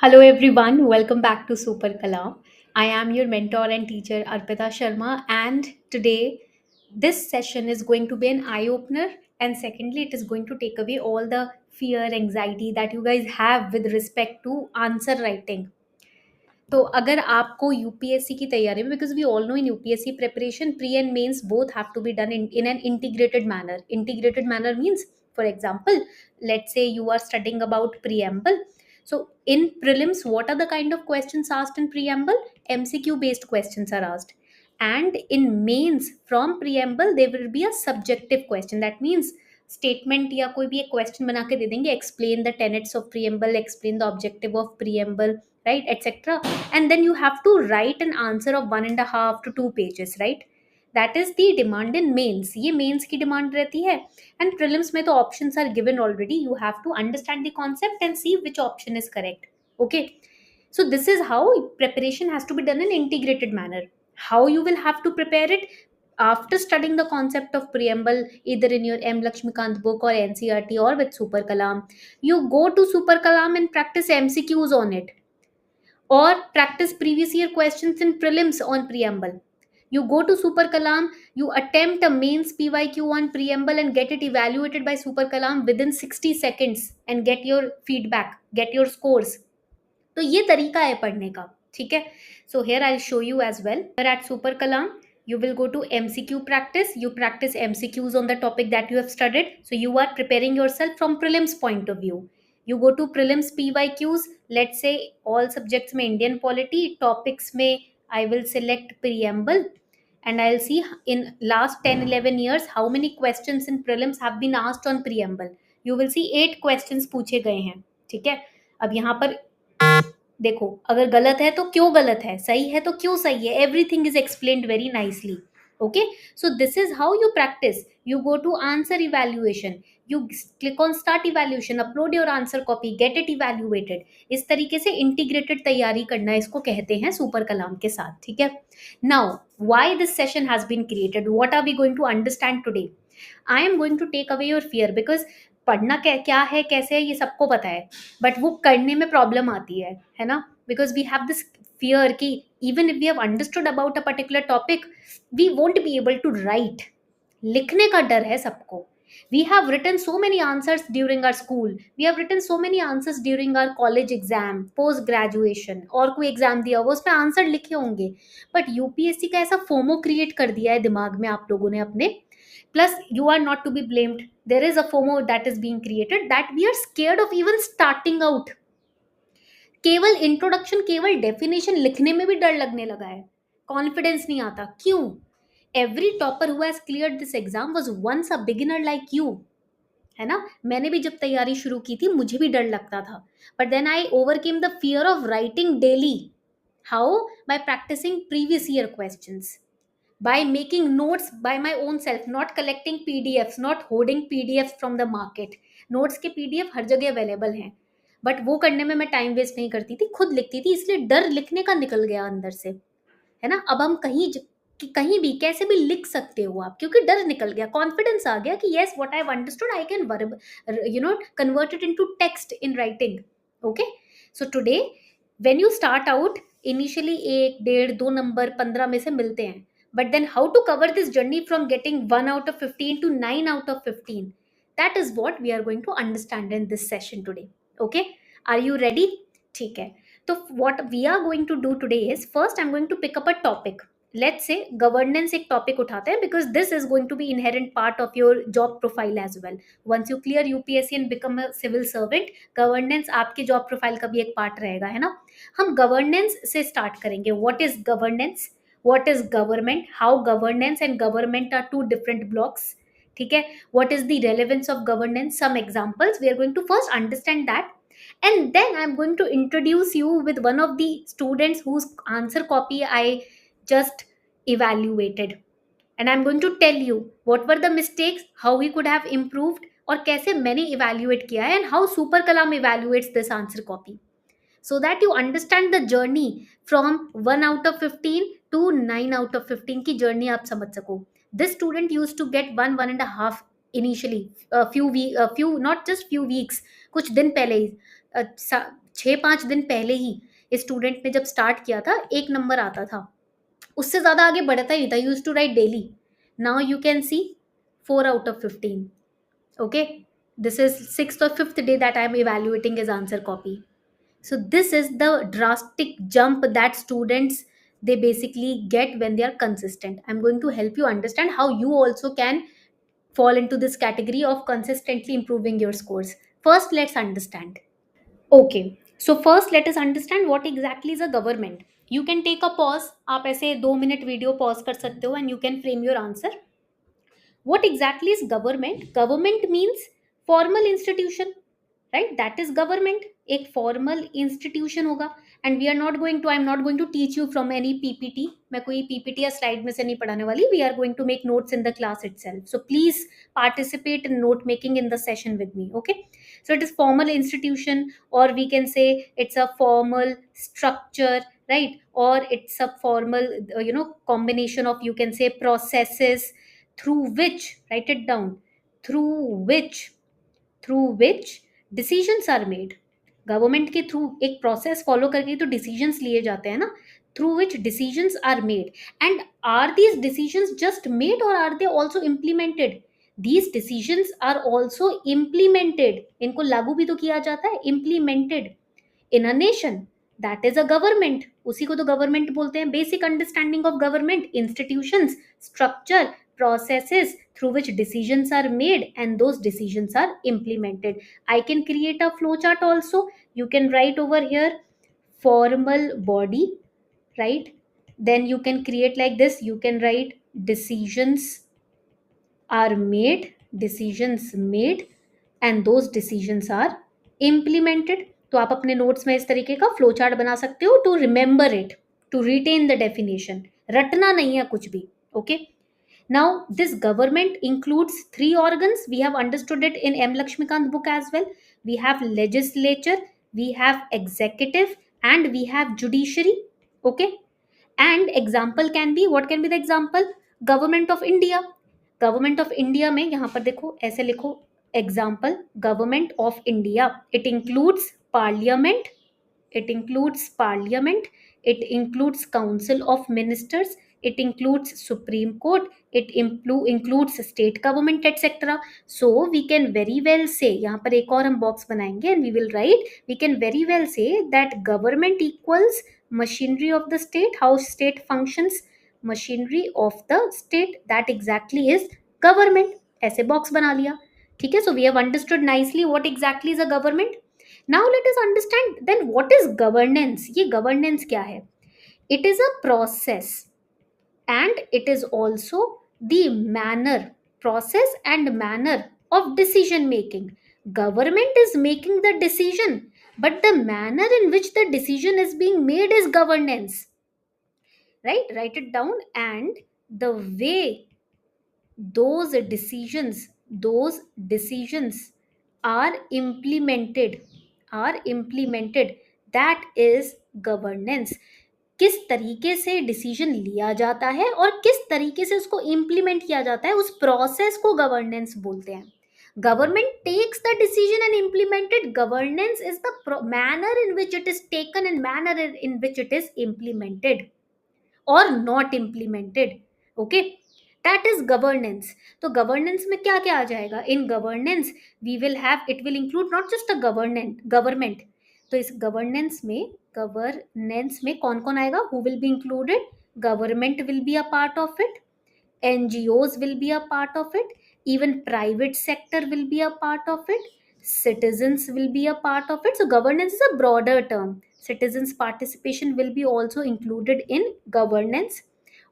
Hello everyone, welcome back to Super Kalam. I am your mentor and teacher Arpita Sharma, and today this session is going to be an eye opener, and secondly, it is going to take away all the fear, anxiety that you guys have with respect to answer writing. तो अगर आपको UPSC की तैयारी में because we all know in UPSC preparation pre and mains both have to be done in an integrated manner means for example, let's say you are studying about preamble. So in prelims, what are the kind of questions asked in preamble? MCQ based questions are asked. And in mains, from preamble there will be a subjective question. That means statement या कोई भी एक question बना के दे देंगे, explain the tenets of preamble, explain the objective of preamble, right, etc. And then you have to write an answer of 1.5 to 2 pages, right? That is the demand in mains. ये mains की demand रहती है. And prelims में तो options are given already. You have to understand the concept and see which option is correct. Okay, so this is how preparation has to be done in integrated manner. How you will have to prepare it? After studying the concept of preamble either in your M Lakshmikant book or NCRT or with Super Kalam, you go to Super Kalam and practice MCQs on it, or practice previous year questions in prelims on preamble. You go to Super Kalam, you attempt a mains PYQ on preamble and get it evaluated by Super Kalam within 60 seconds and get your feedback, get your scores. तो ये तरीका है पढ़ने का, ठीक है? So here I'll show you as well. Here at Super Kalam, you will go to MCQ practice. You practice MCQs on the topic that you have studied. So you are preparing yourself from prelims point of view. You go to prelims PYQs. Let's say all subjects में Indian polity, topics में I will select preamble, and I'll see in last 10-11 years how many questions in prelims have been asked on preamble. You will see 8 questions पूछे गए हैं, ठीक है? अब यहाँ पर देखो, अगर गलत है तो क्यों गलत है, सही है तो क्यों सही है, everything is explained very nicely. Okay, so this is how you practice. You go to answer evaluation, you click on start evaluation, upload your answer copy, get it evaluated. इस तरीके से इंटीग्रेटेड तैयारी करना इसको कहते हैं सुपर कलाम के साथ, ठीक है? Now why this session has been created, what are we going to understand today? I am going to take away your fear, because पढ़ना क्या क्या है, कैसे है, ये सबको पता है, बट वो करने में प्रॉब्लम आती है ना? Because we have this fear कि even if we have understood about a particular topic, we won't be able to write. लिखने का डर है सबको. We have written so many answers during our school. We have written so many answers during our college exam, post graduation, और कोई exam दिया हुआ उस पर आंसर लिखे होंगे. बट यूपीएससी का ऐसा फोमो क्रिएट कर दिया है दिमाग में आप लोगों ने अपने. Plus, you are not to be blamed. There is a FOMO that is being created that we are scared of even starting out. केवल इंट्रोडक्शन, केवल डेफिनेशन लिखने में भी डर लगने लगा है, कॉन्फिडेंस नहीं आता. क्यों? Every topper who has cleared this exam was once a beginner like you, है ना? मैंने भी जब तैयारी शुरू की थी मुझे भी डर लगता था, but then I overcame the fear of writing daily. How? By practising previous year questions, by making notes by my own self, not collecting pdfs, not hoarding pdfs from the market. notes के pdf हर जगह available हैं, but वो करने में मैं time waste नहीं करती थी, खुद लिखती थी, इसलिए डर लिखने का निकल गया अंदर से, है ना? अब हम कहीं भी कैसे भी लिख सकते हो आप, क्योंकि डर निकल गया, कॉन्फिडेंस आ गया कि yes, what I have understood I can convert it into text in writing. Okay, so today when you start out, initially 1, 1.5, 2 number 15 में से मिलते हैं, but then how to cover this journey from getting 1 out of 15 to 9 out of 15, that is what we are going to understand in this session today. Okay, are you ready? ठीक है. तो what we are going to do today is, first I'm going to pick up a topic. Let's say governance एक topic उठाते हैं, because this is going to be inherent part of your job profile as well. Once you clear UPSC and become a civil servant, governance आपके job profile का भी एक part रहेगा, है ना? हम governance से start करेंगे. What is governance? What is government? How governance and government are two different blocks. ठीक है? What is the relevance of governance? Some examples. We are going to first understand that, and then I'm going to introduce you with one of the students whose answer copy I just evaluated, and I'm going to tell you what were the mistakes, how we could have improved, और कैसे मैंने evaluate किया है, and how Super Kalam evaluates this answer copy, so that you understand the journey from 1 out of 15 to 9 out of 15 की journey आप समझ सको. This student used to get 1.5 initially, a few not just few weeks, कुछ दिन पहले ही, 6-5 दिन पहले ही student ने जब स्टार्ट किया था 1 नंबर आता था, उससे ज़्यादा आगे बढ़ता ही नहीं था, used to write daily. Now you can see 4 out of 15. Okay, this is sixth or fifth day that I am evaluating his answer copy. So this is the drastic jump that students they basically get when they are consistent. I'm going to help you understand how you also can fall into this category of consistently improving your scores. First, let's understand. Okay, so first let us understand what exactly is a government. You can take a pause. आप ऐसे 2 minute video pause कर सकते हो and you can frame your answer. What exactly is government? Government means formal institution, right? That is government. एक formal institution होगा. And we are not going to, I'm not going to teach you from any PPT. मैं कोई PPT या slide में से नहीं पढ़ाने वाली. We are going to make notes in the class itself. So please participate in note making in the session with me. Okay. So it is formal institution, or we can say it's a formal structure, right? Or it's a formal, combination of, you can say, processes through which, write it down, through which decisions are made. Government के through एक process follow करके तो decisions लिए जाते हैं ना, through which decisions are made. And are these decisions just made or are they also implemented? These decisions are also implemented. इनको लागू भी तो किया जाता है, implemented in a nation. That is a government. उसी को तो गवर्नमेंट बोलते हैं. Basic understanding of government: institutions, structure, processes through which decisions are made and those decisions are implemented. I can create a flowchart also. You can write over here formal body, right? Then you can create like this. You can write decisions are made, and those decisions are implemented. तो आप अपने notes में इस तरीके का flow chart बना सकते हो to remember it, to retain the definition. रटना नहीं है कुछ भी. Okay. Now, this government includes 3 organs. We have understood it in M. Lakshmikant book as well. We have legislature, we have executive, and we have judiciary. Okay. And example can be, what can be the example? Government of India. Government of India में यहाँ पर देखो ऐसे लिखो example government of India. It includes parliament. It includes parliament. It includes council of ministers. It includes Supreme Court. It includes state government, etc. So we can very well say, यहाँ पर एक और हम box बनाएंगे and we will write, we can very well say that government equals machinery of the state. How state functions? Machinery of the state. That exactly is government. ऐसे box बना लिया. ठीक है. So we have understood nicely what exactly is a government. Now let us understand then what is governance. ये governance क्या है? It is a process and it is also the process and manner of decision making. Government is making the decision, but the manner in which the decision is being made is governance. Right? Write it down. And the way those decisions are implemented, that is governance. किस तरीके से decision लिया जाता है और किस तरीके से उसको इम्प्लीमेंट किया जाता है, उस प्रोसेस को गवर्नेंस बोलते हैं. Government takes the decision and implemented. Governance is the manner in which it is taken and manner in which it is implemented or not implemented. Okay, that is governance. तो governance में क्या क्या आ जाएगा? In governance we will have, it will include not just a government. तो इस governance में कौन कौन आएगा? Who will be included? Government will be a part of it. NGOs will be a part of it. Even private sector will be a part of it. Citizens will be a part of it. So governance is a broader term. Citizens participation will be also included in governance.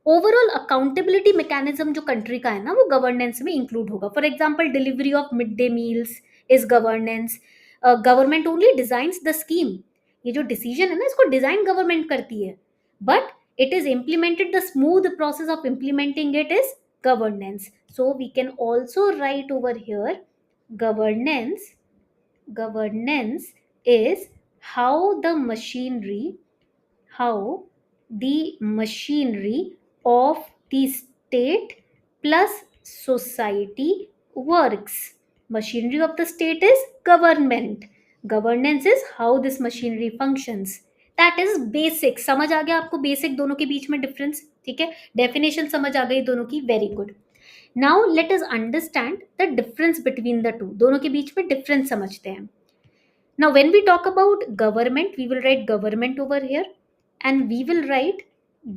Overall accountability mechanism जो country का है ना, वो governance में include होगा. For example delivery of mid day meals is governance. Government only designs the scheme. ये जो decision है ना, इसको डिजाइन गवर्नमेंट करती है, but it is implemented, the smooth process of implementing it is governance. So we can also write over here governance is how the machinery of the state plus society works. Machinery of the state is government. Governance is how this machinery functions. That is basic. समझ आ गया आपको basic दोनों के बीच में difference? ठीक है, definition समझ आ गई दोनों की. Very good. Now let us understand the difference between the two. दोनों के बीच में डिफरेंस समझते हैं. Now when we talk about government, we will write government over here and we will write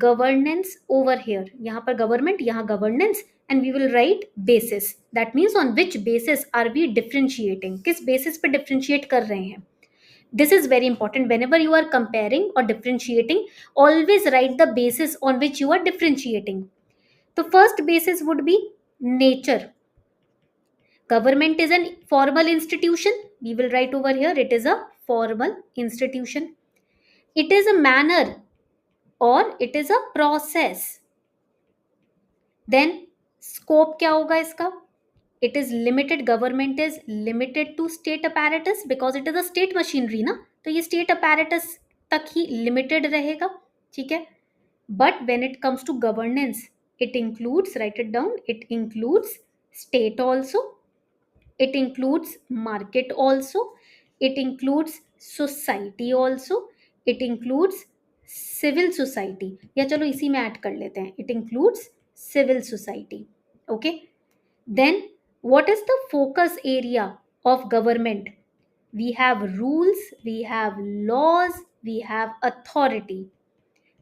governance over here. यहाँ पर government, यहाँ governance, and we will write basis. That means on which basis are we differentiating. किस basis पे differentiate कर रहे हैं. This is very important. Whenever you are comparing or differentiating, always write the basis on which you are differentiating. The first basis would be nature. Government is an formal institution. We will write over here, it is a formal institution. It is a manner or it is a process. Then scope क्या होगा इसका? It is limited. Government is limited to state apparatus because it is a state machinery ना, तो ये state apparatus तक ही limited रहेगा. ठीक है. But when it comes to governance, it includes, write it down, it includes state also, it includes market also, it includes society also, it includes civil society. या चलो इसी में ऐड कर लेते हैं, it includes civil society. Okay. Then what is the focus area of government? We have rules, we have laws, we have authority.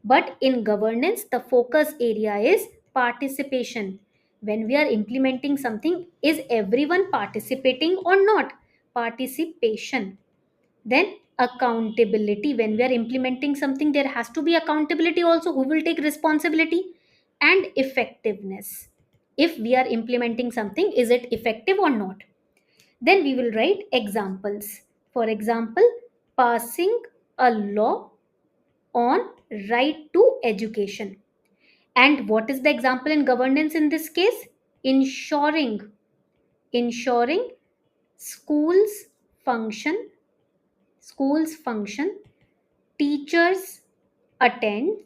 But in governance, the focus area is participation. When we are implementing something, is everyone participating or not? Participation. Then accountability. When we are implementing something, there has to be accountability also. Who will take responsibility? And effectiveness. If we are implementing something, is it effective or not? Then we will write examples. For example, passing a law on right to education. And what is the example in governance in this case? Ensuring schools function, teachers attend,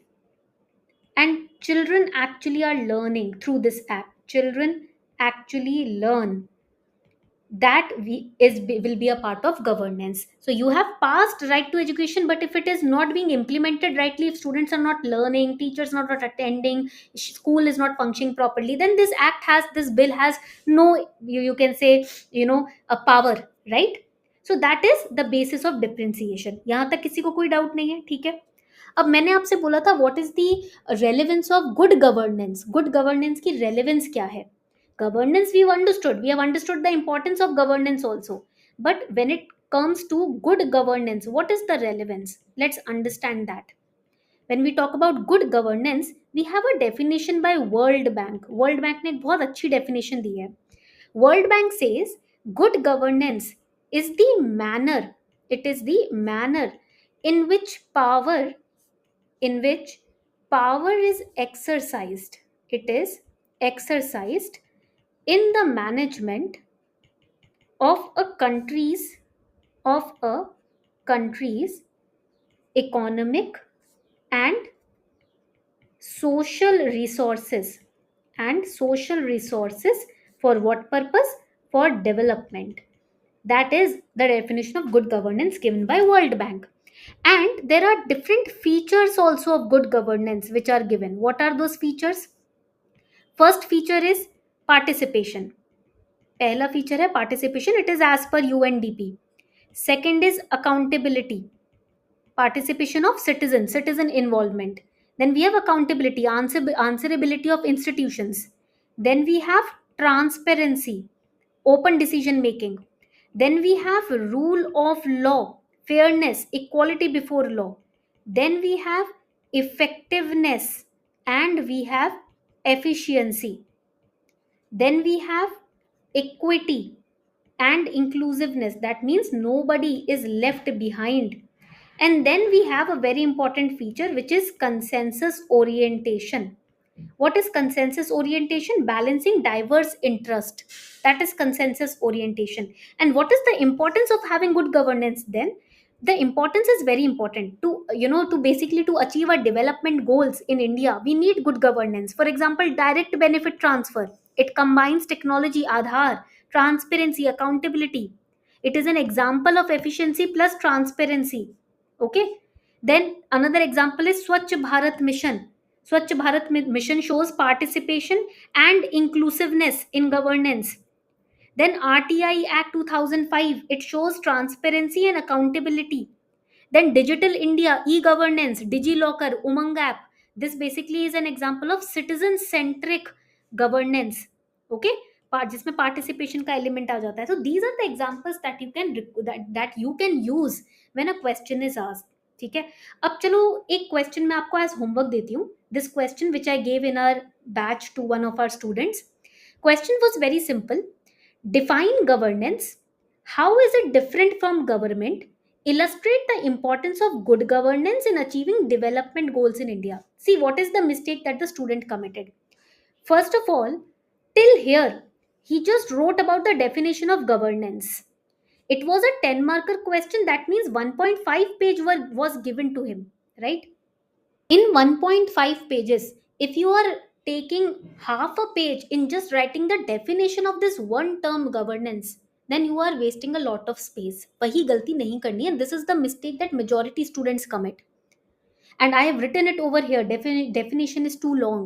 and children actually are learning through this app. Children actually learn. That will be a part of governance. So you have passed right to education, but if it is not being implemented rightly, if students are not learning, teachers are not attending, school is not functioning properly, then this bill has no, you can say, a power, right? So that is the basis of differentiation. यहाँ तक किसी को कोई doubt नहीं है? ठीक है. अब मैंने आपसे बोला था what is the relevance of good governance. Good governance की रेलेवेंस क्या है? Governance we have understood the importance of governance also, but when it comes to good governance, what is the relevance? Let's understand that. When we talk about good governance, we have a definition by World Bank. World Bank ने एक बहुत अच्छी definition दी है. World Bank says good governance is the manner, it is the manner in which power is exercised. It is exercised in the management of a country's economic and social resources. For what purpose? For development. That is the definition of good governance given by World Bank. And there are different features also of good governance which are given. What are those features? First feature is participation. पहला feature है participation. It is as per UNDP. Second is accountability, participation of citizen involvement. Then we have accountability, answerability of institutions. Then we have transparency, open decision making. Then we have rule of law, fairness, equality before law. Then we have effectiveness and we have efficiency. Then we have equity and inclusiveness. That means nobody is left behind. And then we have a very important feature which is consensus orientation. What is consensus orientation? Balancing diverse interest. That is consensus orientation. And what is the importance of having good governance then? The importance is very important to, to basically to achieve our development goals in India. We need good governance. For example, direct benefit transfer. It combines technology, Aadhaar, transparency, accountability. It is an example of efficiency plus transparency. Okay. Then another example is Swachh Bharat Mission. Swachh Bharat Mission shows participation and inclusiveness in governance. Then RTI Act 2005, it shows transparency and accountability. Then Digital India, e-governance, DigiLocker, Umang app. This basically is an example of citizen-centric governance. Okay, जिसमें participation का element आ जाता है. So these are the examples that you can that you can use when a question is asked. ठीक है. अब चलो एक question मैं आपको as homework देती हूँ. This question which I gave in our batch to one of our students. Question was very simple. Define governance. How is it different from government? Illustrate the importance of good governance in achieving development goals in India. See, what is the mistake that the student committed? First of all, till here, he just wrote about the definition of governance. It was a 10 marker question, that means 1.5 page was given to him, right? In 1.5 pages, if you are taking half a page in just writing the definition of this one term governance, then you are wasting a lot of space. वही गलती नहीं करनी है, and this is the mistake that majority students commit. And I have written it over here. Definition is too long.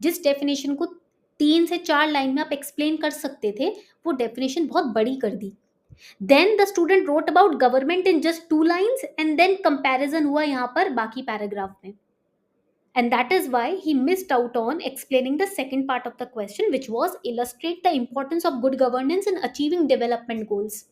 जिस definition को 3 से 4 line में आप explain कर सकते थे, वो definition बहुत बड़ी कर दी. Then the student wrote about government in just 2 lines, and then comparison हुआ यहाँ पर बाकी paragraph में. And that is why he missed out on explaining the second part of the question, which was illustrate the importance of good governance in achieving development goals.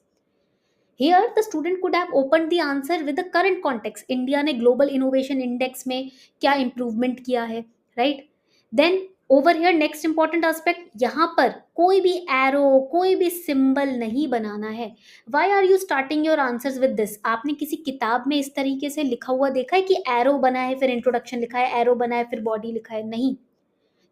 Here, the student could have opened the answer with the current context. India ने Global Innovation Index में क्या improvement किया है, right? Then over here, next important aspect, यहाँ पर कोई भी arrow, कोई भी symbol नहीं बनाना है. Why are you starting your answers with this? आपने किसी किताब में इस तरीके से लिखा हुआ देखा है कि arrow बना है फिर introduction लिखा है, arrow बना है फिर body लिखा है? नहीं.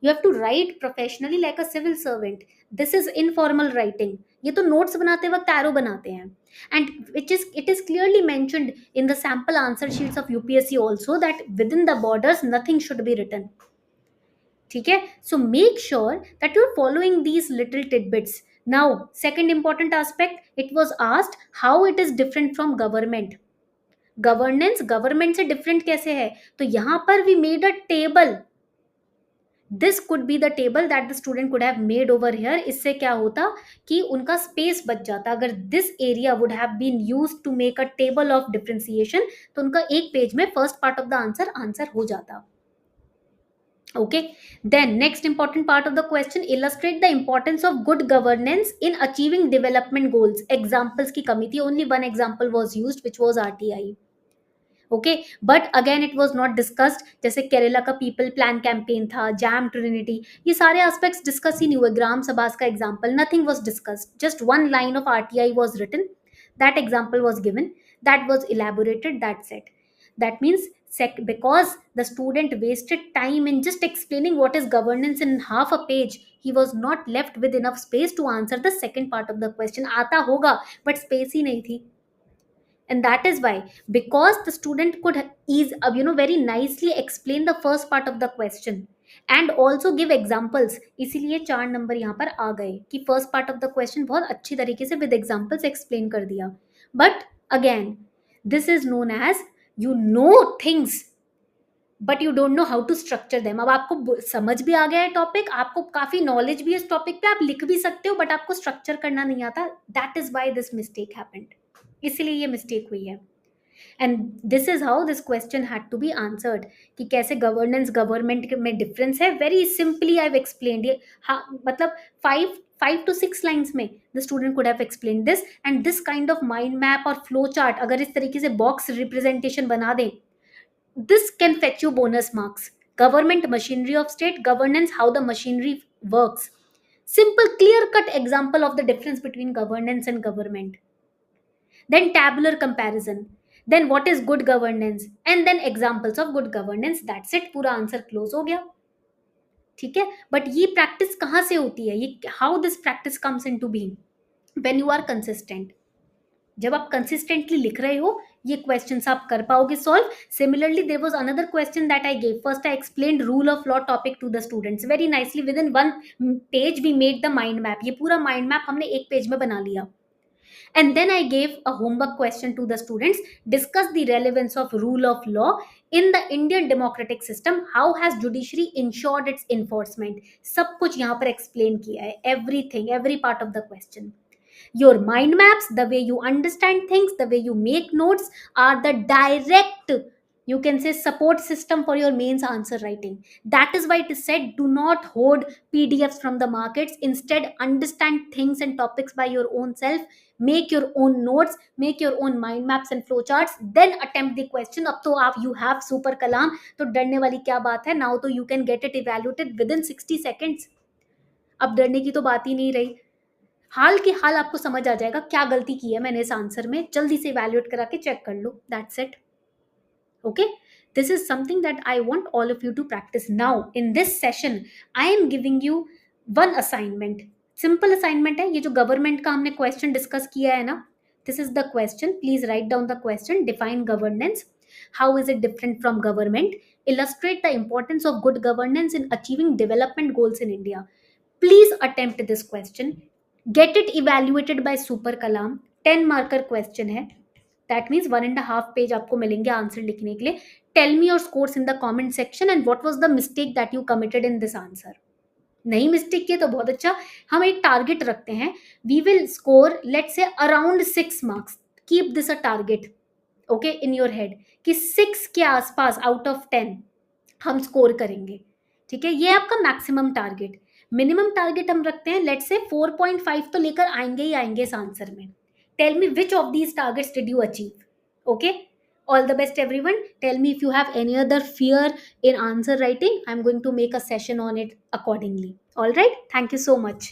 You have to write professionally like a civil servant. This is informal writing. ये तो notes बनाते वक्त arrow बनाते हैं. And it is clearly mentioned in the sample answer sheets of UPSC also that within the borders nothing should be written. ठीक है? So make sure that you're following these little tidbits. Now, second important aspect, it was asked how it is different from government. Governance, government से different कैसे है? तो यहाँ पर we made a table. This could be the table that the student could have made over here. इससे क्या होता कि उनका space बच जाता. अगर this area would have been used to make a table of differentiation, तो उनका एक पेज में first part of the answer हो जाता. Okay, then next important part of the question, illustrate the importance of good governance in achieving development goals. Examples की कमी थी, only one example was used, which was RTI. Okay, but again it was not discussed. जैसे केरला का people plan campaign था, jam Trinity, ये सारे aspects discuss ही नहीं हुए. ग्राम सभास का example, nothing was discussed. Just one line of RTI was written, that example was given, that was elaborated, that's it. That means because the student wasted time in just explaining what is governance in half a page, he was not left with enough space to answer the second part of the question. आता होगा but space ही नहीं थी. And that is why, because the student could very nicely explain the first part of the question and also give examples, इसीलिए 4 number यहाँ पर आ गए कि first part of the question बहुत अच्छी तरीके से with examples explain कर दिया. But again, this is known as you know things but you don't know how to structure them. अब आपको समझ भी आ गया है टॉपिक, आपको काफी नॉलेज भी है इस टॉपिक पे, आप लिख भी सकते हो बट आपको स्ट्रक्चर करना नहीं आता. That is why this mistake happened. इसलिए ये मिस्टेक हुई है. And this is how this question had to be answered कि कैसे गवर्नेंस गवर्नमेंट में डिफरेंस है. Very simply I have explained. ये मतलब 5 to 6 लाइन्स में the student could have explain this. And this kind of mind map और flow chart अगर इस तरीके से बॉक्स रिप्रेजेंटेशन बना दें, this can fetch you bonus marks. Government machinery of state, governance, how the machinery works. Simple clear cut example of the difference between governance and government. Then tabular comparison. Then what is good governance, and then examples of good governance. That's it, पूरा answer close हो गया. ठीक है, but ये practice कहाँ से होती है? ये how this practice comes into being when you are consistent. जब आप कंसिस्टेंटली लिख रहे हो ये क्वेश्चंस आप कर पाओगे solve. Similarly there was another question that I gave. First I explained rule of law topic to the students very nicely. Within 1 page we made the mind map. ये पूरा mind map हमने एक page में बना लिया. And then I gave a homework question to the students: discuss the relevance of rule of law in the Indian democratic system. How has judiciary ensured its enforcement? सब कुछ यहाँ पर explain किया है, everything, every part of the question. Your mind maps, the way you understand things, the way you make notes, are the direct, you can say, support system for your mains answer writing. That is why it is said, do not hoard PDFs from the markets. Instead, understand things and topics by your own self. Make your own notes, make your own mind maps and flowcharts, then attempt the question. अब तो आप, you have super kalam, तो डरने वाली क्या बात है? Now तो you can get it evaluated within 60 seconds. अब डरने की तो बात ही नहीं रही. हाल के हाल आपको समझ आ जाएगा क्या गलती की है मैंने इस आंसर में. जल्दी से इवैल्यूएट करा के चेक कर लो. That's it. Okay, this is something that I want all of you to practice. Now in this session I am giving you one assignment. Simple assignment है. ये जो गवर्नमेंट का हमने क्वेश्चन डिस्कस किया है ना, this is the question. Please write down the question. Define governance. How is it different from government? Illustrate the importance of good governance in achieving development goals in India. Please attempt this question. Get it evaluated by Super Kalam. 10 marker question है. That means 1.5 page आपको मिलेंगे answer लिखने के लिए. Tell me your scores in the comment section and what was the mistake that you committed in this answer. नहीं mistake किए तो बहुत अच्छा. हम एक टारगेट रखते हैं. We will score, let's say, around 6 marks. Keep this a target, okay, in your head, कि 6 के आसपास out of 10 हम स्कोर करेंगे. ठीक है, ये आपका मैक्सिमम टारगेट. मिनिमम टारगेट हम रखते हैं, लेट्स से 4.5 तो लेकर आएंगे ही आएंगे इस आंसर में. Tell me which of these targets did you achieve. Okay, all the best everyone. Tell me if you have any other fear in answer writing. I'm going to make a session on it accordingly. All right, thank you so much.